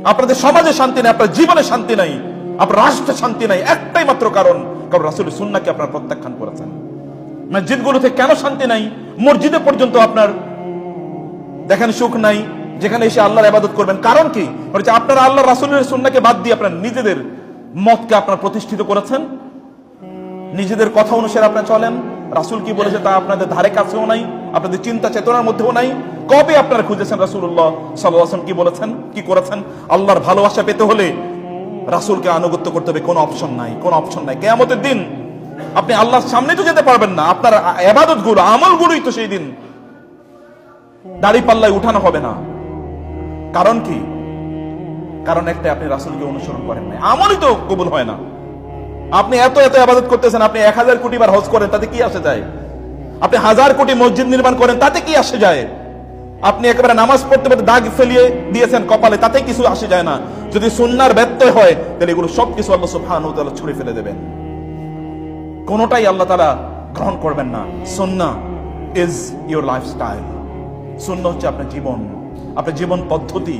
আপনাদের সমাজে শান্তি নাই, আপনার জীবনে শান্তি নাই, আপনার রাষ্ট্রে শান্তি নাই। একটাই মাত্র কারণ রাসূলের সুন্নাহকে আপনারা প্রত্যাখ্যান করেছেন। মসজিদগুলোতে কেন শান্তি নাই? মসজিদে পর্যন্ত আপনার দেখেন সুখ নাই, যেখানে এসে আল্লাহর ইবাদত করবেন। কারণ কি? হচ্ছে আপনারা আল্লাহ রাসূলের সুন্নাহকে বাদ দিয়ে আপনার নিজেদের মতকে আপনারা প্রতিষ্ঠিত করেছেন, নিজেদের কথা অনুসারে আপনারা চলেন। রাসূল কি বলেছে তা আপনাদের ধারে কাছেও নাই, আপনাদের চিন্তা চেতনার মধ্যেও নাই। কবে আপনারা খুঁজেছেন রাসূলুল্লাহ সাল্লাল্লাহু আলাইহি ওয়াসাল্লাম কি বলেছেন, কি করেছেন? আল্লাহর ভালোবাসা পেতে হলে রাসূলকে আনুগত্য করতে হবে, কোনো অপশন নাই, কোনো অপশন নাই। কিয়ামতের দিন আপনি আল্লাহর সামনে তো যেতে পারবেন না, আপনার ইবাদতগুলো, আমলগুলোই তো সেই দিন দাড়ি পাল্লায় উঠানো হবে না। কারণ কি? কারণ একটা, আপনি রাসূলকে অনুসরণ করেন না, আমলই তো কবুল হয় না। আপনি এত এত ইবাদত করতেছেন, আপনি 1000 কোটি বার হজ করেন, তাতে কি আসে যায়? আপনি 1000 কোটি মসজিদ নির্মাণ করেন, তাতে কি আসে যায়? আপনি একেবারে নামাজ পড়তে পড়তে দাগ ফেলিয়ে দিয়েছেন কপালে, তাতে কিছু আসে যায় না। যদি সুন্নাহর ব্যত্যয় হয়, তাহলে এগুলো সবকিছু আল্লাহ সুবহানাহু ওয়া তাআলা ছুঁড়ে ফেলে দেবেন, কোনোটাই আল্লাহ তাআলা গ্রহণ করবেন না। সুন্নাহ ইজ ইওর লাইফস্টাইল। সুন্নাহ হচ্ছে আপনার জীবন, আপনার জীবন পদ্ধতি।